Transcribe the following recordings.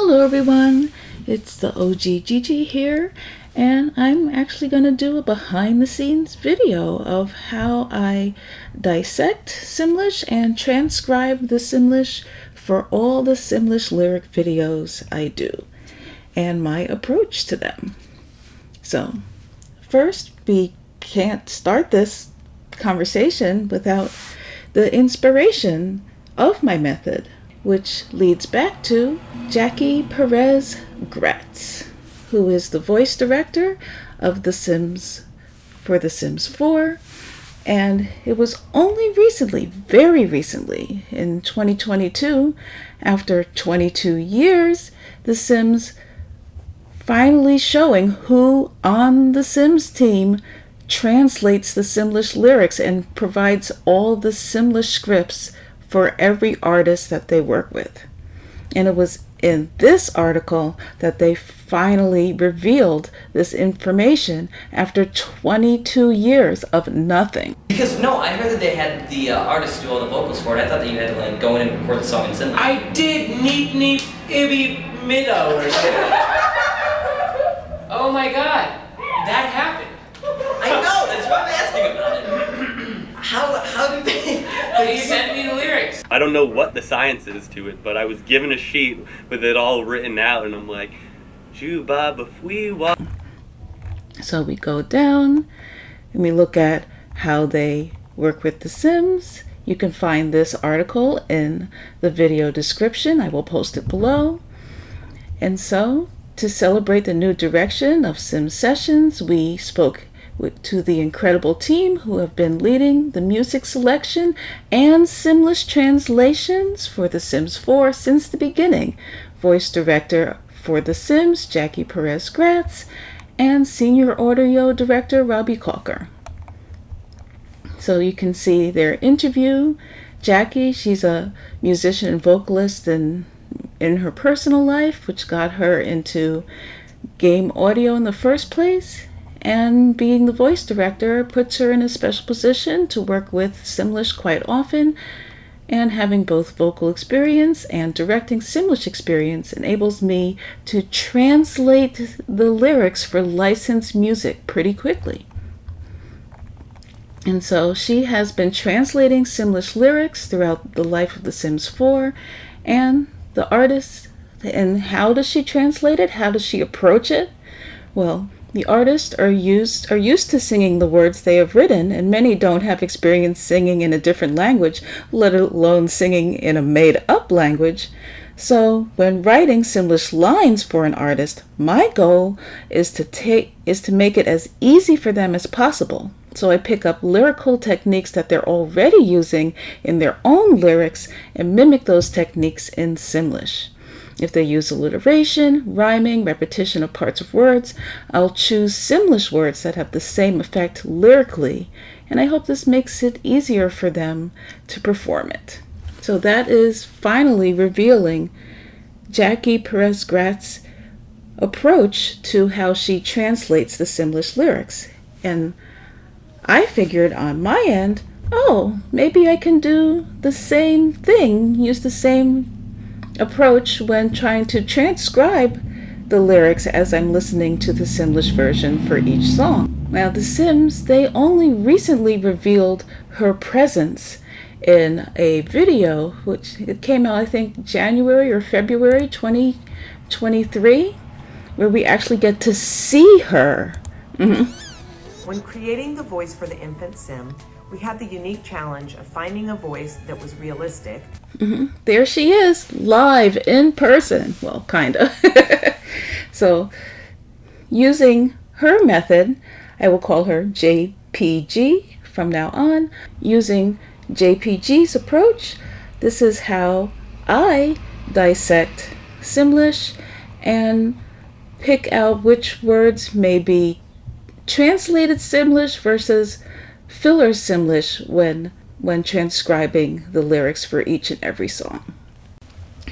Hello everyone, it's the OG Gigi here, and I'm actually going to do a behind the scenes video of how I dissect Simlish and transcribe the Simlish for all the Simlish lyric videos I do, and my approach to them. So first, we can't start this conversation without the inspiration of my method, which leads back to Jackie Perez-Gratz, who is the voice director of The Sims for The Sims 4. And it was only recently, very recently, in 2022, after 22 years, The Sims finally showing who on the Sims team translates the Simlish lyrics and provides all the Simlish scripts for every artist that they work with. And it was in this article that they finally revealed this information after 22 years of nothing. Because no, I heard that they had the artists do all the vocals for it. I thought that you had to like go in and record the song in Simlish. I did neep neep ibby middo or something. Oh my god, that happened. I know, that's why I'm asking about it. How did they... They sent me the lyrics. I don't know what the science is to it, but I was given a sheet with it all written out, and I'm like, Juba bafui wa. So we go down and we look at how they work with the Sims. You can find this article in the video description. I will post it below. And so, to celebrate the new direction of Sim Sessions, we spoke to the incredible team who have been leading the music selection and Simlish translations for The Sims 4 since the beginning. Voice director for The Sims, Jackie Perez-Gratz, and senior audio director, Robbie Calker. So you can see their interview. Jackie, she's a musician and vocalist in her personal life, which got her into game audio in the first place. And being the voice director puts her in a special position to work with Simlish quite often, and having both vocal experience and directing Simlish experience enables me to translate the lyrics for licensed music pretty quickly. And so she has been translating Simlish lyrics throughout the life of The Sims 4, and the artist. And how does she translate it? How does she approach it? Well, the artists are used to singing the words they have written, and many don't have experience singing in a different language, let alone singing in a made-up language. So when writing Simlish lines for an artist, my goal is to make it as easy for them as possible. So I pick up lyrical techniques that they're already using in their own lyrics and mimic those techniques in Simlish. If they use alliteration, rhyming, repetition of parts of words, I'll choose Simlish words that have the same effect lyrically, and I hope this makes it easier for them to perform it. So that is finally revealing Jackie Perez-Gratz's approach to how she translates the Simlish lyrics. And I figured on my end, oh, maybe I can do the same thing, use the same approach when trying to transcribe the lyrics as I'm listening to the Simlish version for each song. Now, The Sims, they only recently revealed her presence in a video, which it came out, I think, January or February 2023, where we actually get to see her. When creating the voice for the infant Sim, we had the unique challenge of finding a voice that was realistic. There she is, live in person. Well, kinda. So, using her method, I will call her JPG from now on. Using JPG's approach, this is how I dissect Simlish and pick out which words may be translated Simlish versus filler Simlish when transcribing the lyrics for each and every song.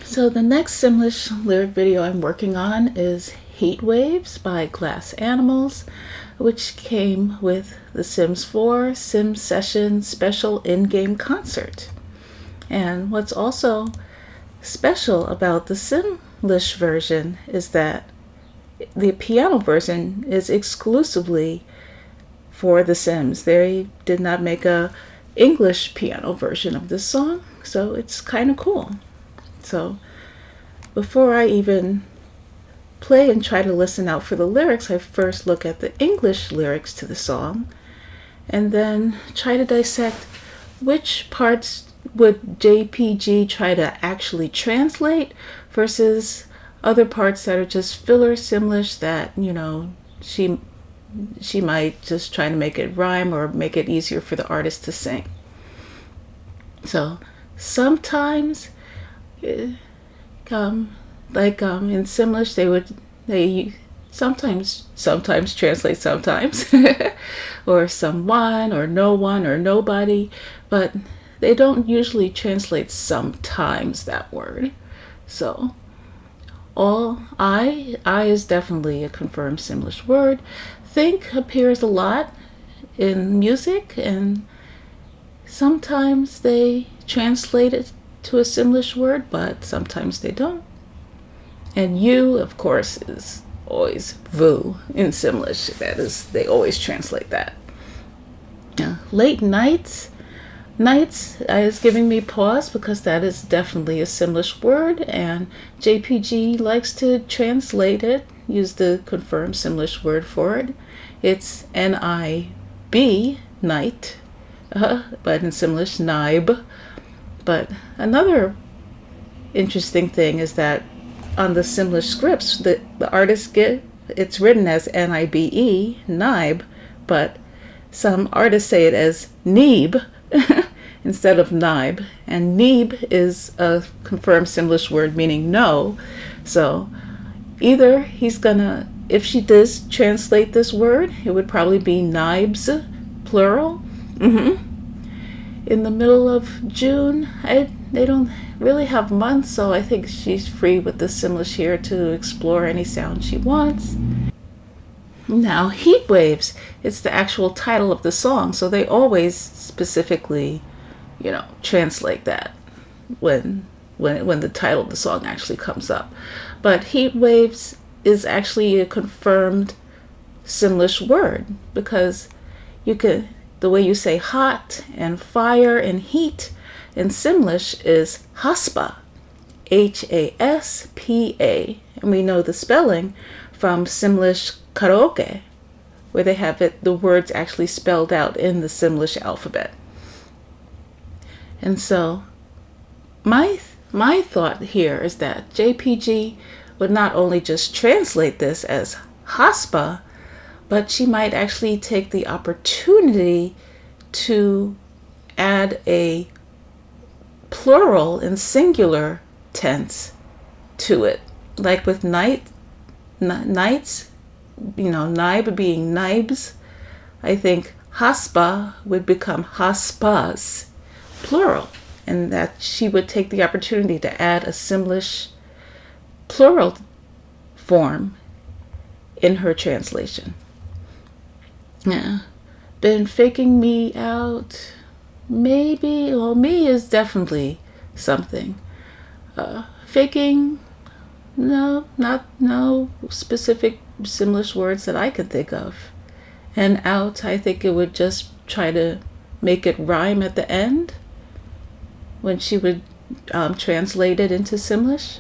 So the next Simlish lyric video I'm working on is Heat Waves by Glass Animals, which came with the Sims 4 Sim Session Special In-Game Concert. And what's also special about the Simlish version is that the piano version is exclusively for The Sims. They did not make a English piano version of this song, so it's kind of cool. So before I even play and try to listen out for the lyrics, I first look at the English lyrics to the song and then try to dissect which parts would JPG try to actually translate versus other parts that are just filler Simlish that, she might just try to make it rhyme or make it easier for the artist to sing. So sometimes, in Simlish, they sometimes translate sometimes, or someone, or no one, or nobody, but they don't usually translate sometimes that word. So I is definitely a confirmed Simlish word. Think appears a lot in music, and sometimes they translate it to a Simlish word, but sometimes they don't. And you, of course, is always vu in Simlish. That is, they always translate that. Late nights is giving me pause because that is definitely a Simlish word, and JPG likes to translate it, use the confirmed Simlish word for it. It's N-I-B, night, but in Simlish, naib. But another interesting thing is that on the Simlish scripts, the artists it's written as N-I-B-E, naib, but some artists say it as neeb instead of naib. And neeb is a confirmed Simlish word meaning no. So either if she does translate this word, it would probably be naibs, plural. In the middle of June, they don't really have months, so I think she's free with the Simlish here to explore any sound she wants. Now, heat waves, it's the actual title of the song, so they always specifically, translate that when the title of the song actually comes up. But heat waves is actually a confirmed Simlish word because the way you say hot and fire and heat in Simlish is haspa, H-A-S-P-A. And we know the spelling from Simlish karaoke, where they have the words actually spelled out in the Simlish alphabet. And so my thought here is that JPG would not only just translate this as haspa, but she might actually take the opportunity to add a plural and singular tense to it. Like with nights, naib being naibs, I think haspa would become haspas, plural, and that she would take the opportunity to add a Simlish plural form in her translation. Yeah, been faking me out. Maybe, well, me is definitely something. Faking, no specific Simlish words that I can think of. And out, I think it would just try to make it rhyme at the end when she would translate it into Simlish.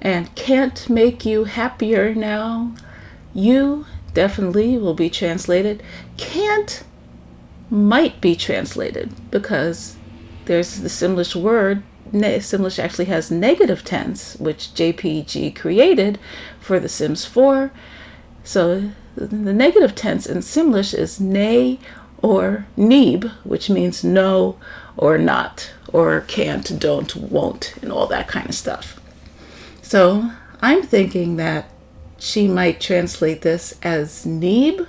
And can't make you happier now. You definitely will be translated. Can't might be translated because there's the Simlish word. Simlish actually has negative tense, which JPG created for The Sims 4. So the negative tense in Simlish is nay or neeb, which means no or not, or can't, don't, won't, and all that kind of stuff. So I'm thinking that she might translate this as neeb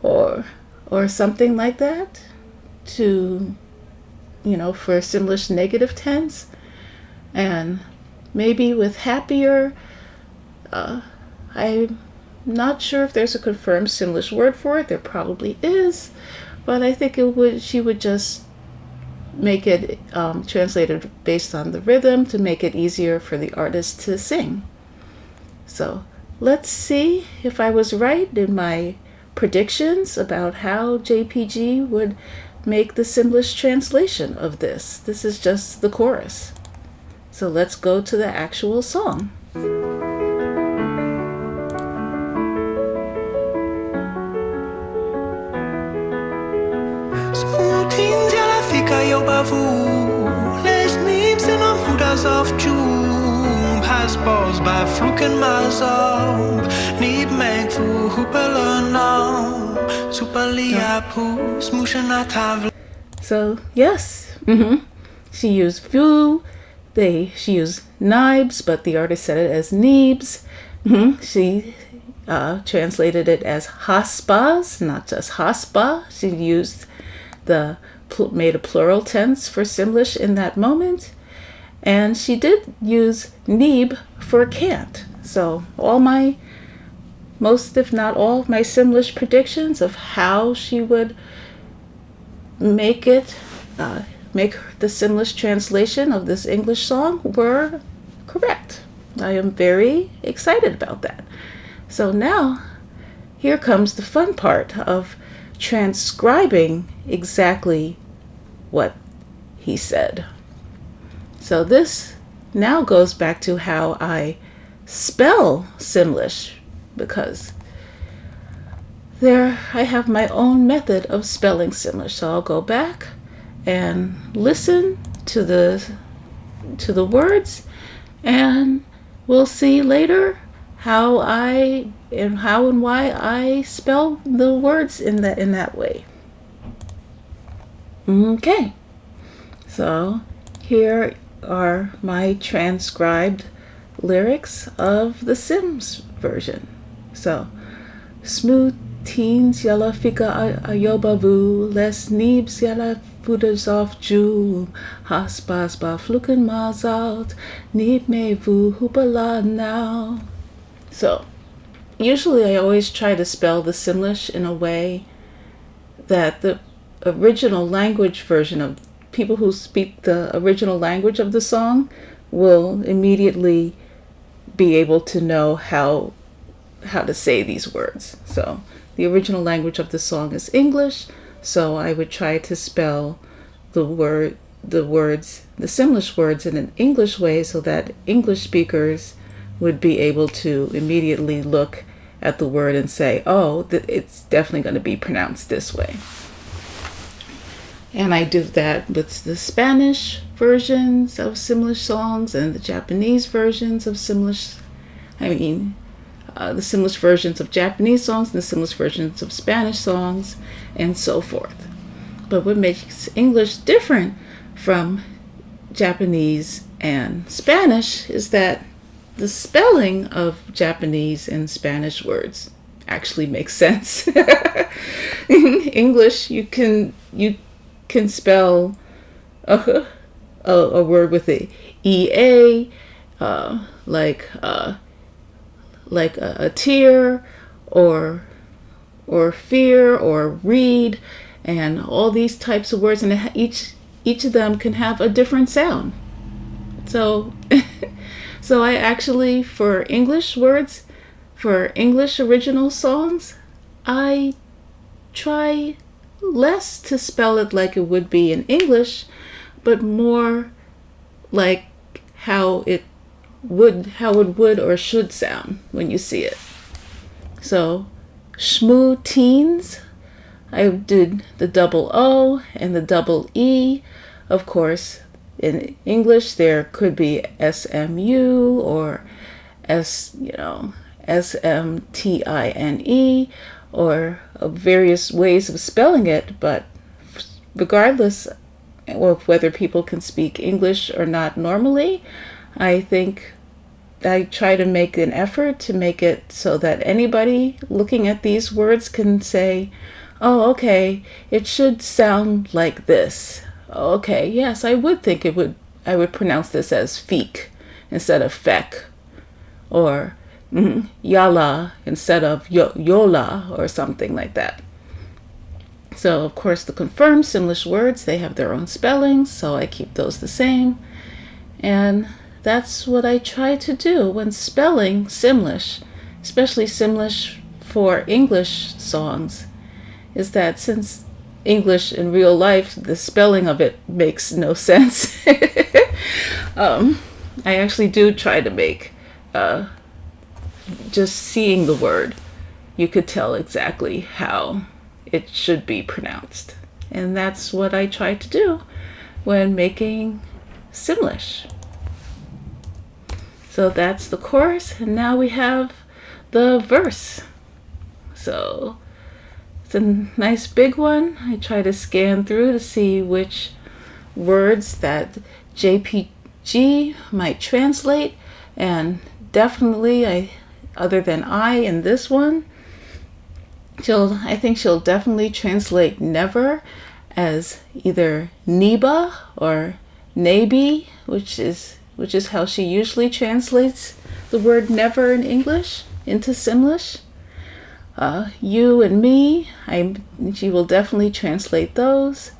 or something like that to, for Simlish negative tense. And maybe with happier, I'm not sure if there's a confirmed Simlish word for it. There probably is, but I think she would just make it translated based on the rhythm to make it easier for the artist to sing. So let's see if I was right in my predictions about how JPG would make the Simlish translation of this. This is just the chorus. So let's go to the actual song. So yes, she used vu. She used nibes, but the artist said it as neebs. She translated it as haspas, not just haspa. She used made a plural tense for Simlish in that moment. And she did use neeb for can't. So most if not all of my Simlish predictions of how she would make the Simlish translation of this English song were correct. I am very excited about that. So now, here comes the fun part of transcribing exactly what he said. So this now goes back to how I spell Simlish, because I have my own method of spelling Simlish. So I'll go back and listen to the words, and we'll see later how and why I spell the words in that way. Okay, so here are my transcribed lyrics of the Sims version. So, smooth teens yalla fika ayobavu, les neebs yalla voeders of Jew, haspas ba fluken mazalt, neeb me vu hoopala now. So, usually I always try to spell the Simlish in a way that the original language version of people who speak the original language of the song will immediately be able to know how to say these words. So the original language of the song is English, so I would try to spell the Simlish words in an English way so that English speakers would be able to immediately look at the word and say, oh, it's definitely going to be pronounced this way. And I do that with the Spanish versions of Simlish songs and the Japanese versions of Simlish. The Simlish versions of Japanese songs and the Simlish versions of Spanish songs, and so forth. But what makes English different from Japanese and Spanish is that the spelling of Japanese and Spanish words actually makes sense. In English, you can spell a word with a ea, like a tear or fear or read, and all these types of words, and each of them can have a different sound. So so I actually, for English words, for English original songs, I try less to spell it like it would be in English, but more like how it would or should sound when you see it. So shmoo teens, I did the double O and the double E. Of course, in English there could be SMU or SMTINE, or various ways of spelling it, but regardless of whether people can speak English or not normally, I think I try to make an effort to make it so that anybody looking at these words can say, oh, okay, it should sound like this. Okay, yes, I would think I would pronounce this as feek instead of feck, or yala instead of yola, or something like that. So, of course, the confirmed Simlish words, they have their own spellings, so I keep those the same. And that's what I try to do when spelling Simlish, especially Simlish for English songs, is that since English in real life, the spelling of it makes no sense, I actually do try to make, just seeing the word, you could tell exactly how it should be pronounced. And that's what I try to do when making Simlish. So that's the chorus, and now we have the verse. So it's a nice big one. I try to scan through to see which words that JPG might translate, and definitely other than I in this one, I think she'll definitely translate never as either Neba or Nabi, which is how she usually translates the word never in English into Simlish. You and me, she will definitely translate those.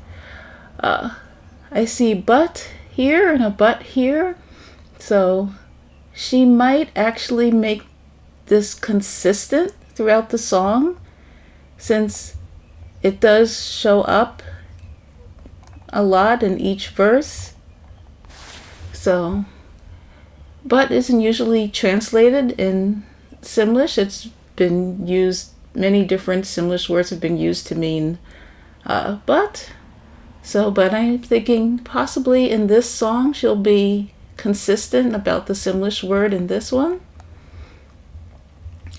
I see but here and a but here, so she might actually make this consistent throughout the song, since it does show up a lot in each verse. So, but isn't usually translated in Simlish. It's been used, many different Simlish words have been used to mean but. So, but I'm thinking possibly in this song she'll be consistent about the Simlish word in this one.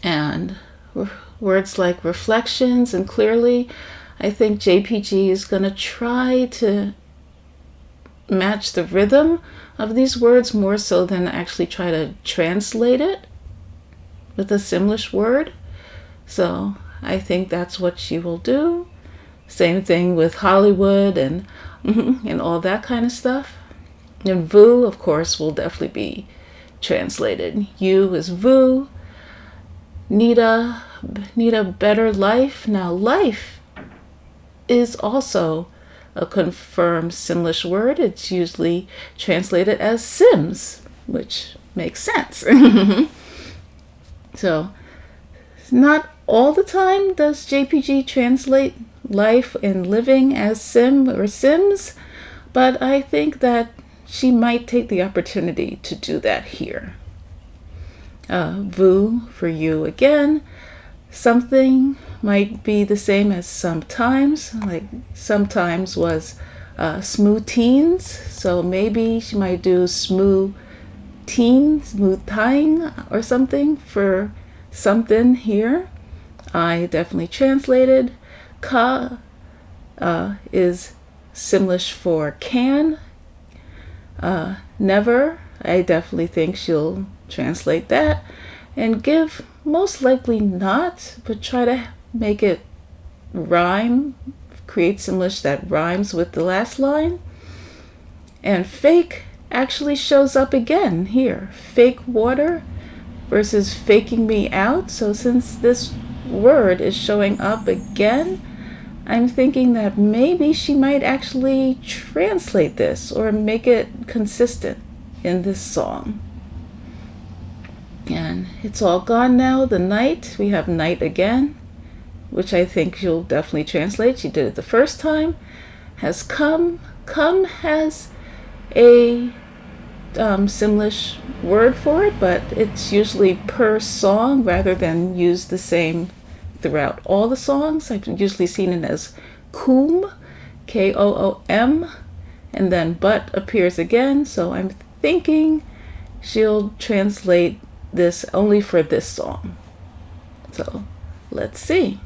And words like reflections and clearly, I think JPG is going to try to match the rhythm of these words more so than actually try to translate it with a Simlish word. So I think that's what she will do. Same thing with Hollywood and all that kind of stuff. And Vu, of course, will definitely be translated. You is Vu. Need a better life. Now, life is also a confirmed Simlish word. It's usually translated as Sims, which makes sense. So, not all the time does JPG translate life and living as Sim or Sims, but I think that she might take the opportunity to do that here. Vu for you again. Something might be the same as sometimes, like sometimes was smooth teens, so maybe she might do smooth tying or something for something here. I definitely translated. Ka is Simlish for can. Never, I definitely think she'll translate that. And give, most likely not, but try to make it rhyme, create Simlish that rhymes with the last line. And fake actually shows up again here. Fake water versus faking me out. So since this word is showing up again, I'm thinking that maybe she might actually translate this or make it consistent in this song. And it's all gone now. The night, we have night again, which I think she'll definitely translate. She did it the first time. Has come. Come has a Simlish word for it, but it's usually per song rather than use the same throughout all the songs. I've usually seen it as koom, Koom, and then but appears again. So I'm thinking she'll translate this only for this song. So let's see.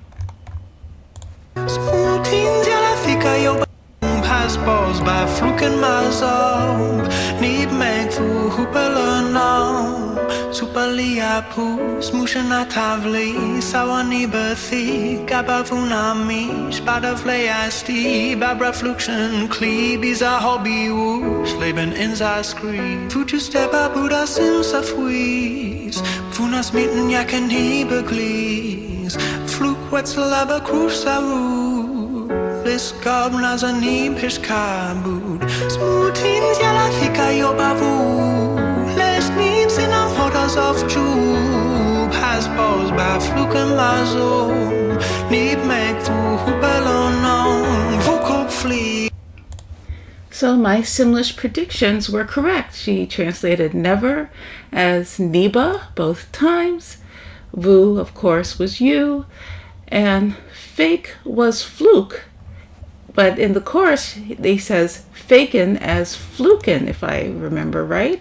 Passports bei Flugen mal so. Niet meg voor hoepelen nou. Superlia pus, mushen na tavli. Sawa ni bethi, gaba funami. Spada fleiasti, babra fluxen kli. Biza hobby wush, leben in sa screen. Futu steppa buda sim sa fuis. Funas mitten jacken hiebe glis. Flug wetzel aber krus sa ru. Liskab nazanim pishkabud. Smoothins yala thika yobavu. Les nim sinam hodas of jub. Has balls by fluke and mazo. Need make fu hupelonong. Vukop flee. So my Simlish predictions were correct. She translated never as Neba both times. Vu, of course, was you. And fake was fluke. But in the chorus, he says faken as fluken, if I remember right.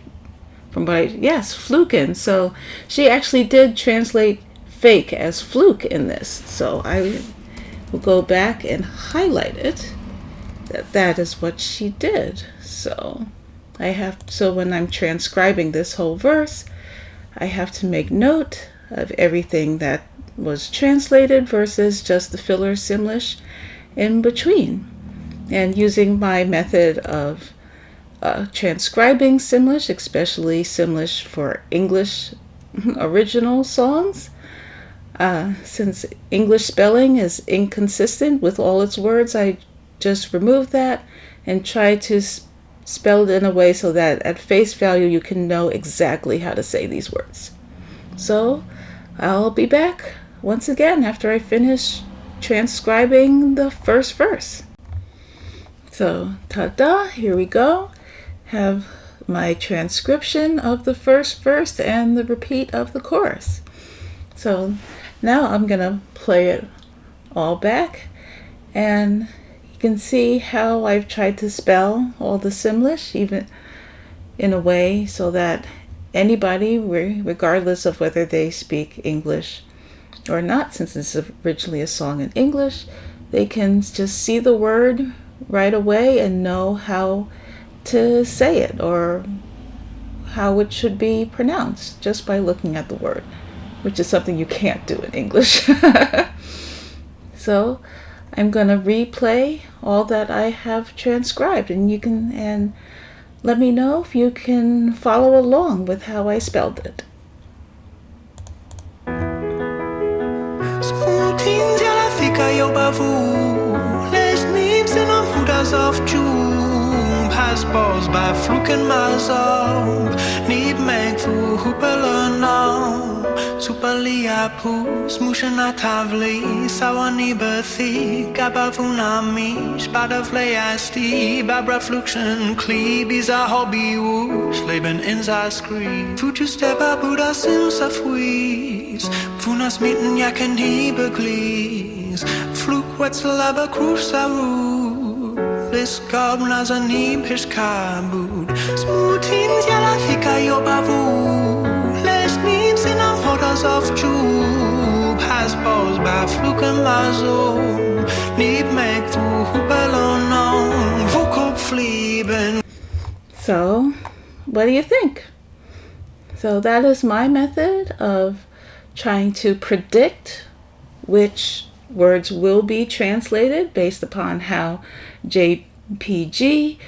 Yes, fluken. So she actually did translate fake as fluke in this. So I will go back and highlight it. That is what she did. So when I'm transcribing this whole verse, I have to make note of everything that was translated versus just the filler Simlish in between. And using my method of transcribing Simlish, especially Simlish for English original songs, since English spelling is inconsistent with all its words, I just remove that and try to spell it in a way so that at face value you can know exactly how to say these words. So I'll be back once again after I finish transcribing the first verse. So ta-da, here we go. Have my transcription of the first verse and the repeat of the chorus. So now I'm gonna play it all back, and you can see how I've tried to spell all the Simlish, even in a way so that anybody, regardless of whether they speak English or not, since it's originally a song in English, they can just see the word right away and know how to say it or how it should be pronounced just by looking at the word, which is something you can't do in English. So I'm going to replay all that I have transcribed, and you can let me know if you can follow along with how I spelled it. Smoothins yala thika yobavu. Les nim sinam hudas of jub. Has balls by fluke and mazob. Need make fu hupelonong. Supaliapu, smushana tavli, sawani berthi, gabavunamish, badavlayasti, babra fluction, klebis a hobby woosh, leben in za screen. Futu steba buddha sim safuis, funas mitten jacken hebeglis, flug wetzelaba krusaru, lis gobnazani pishkabud, smoothins yala thika yobavu. Sinam hodas of jub. Has balls by fluke and mazo. Need make fu hupelonong. Vukop flieben. So what do you think? So that is my method of trying to predict which words will be translated based upon how JPG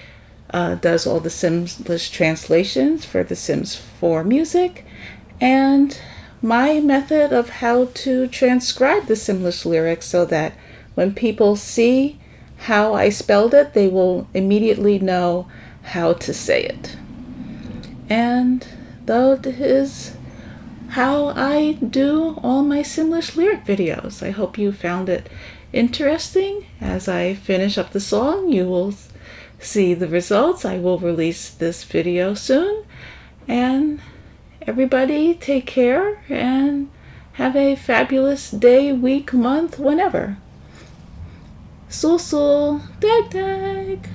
does all the Simlish translations for the Sims 4 music, and my method of how to transcribe the Simlish lyrics so that when people see how I spelled it, they will immediately know how to say it. And that is how I do all my Simlish lyric videos. I hope you found it interesting. As I finish up the song, you will see the results. I will release this video soon. And everybody take care and have a fabulous day, week, month, whenever. Sul sul, dag dag.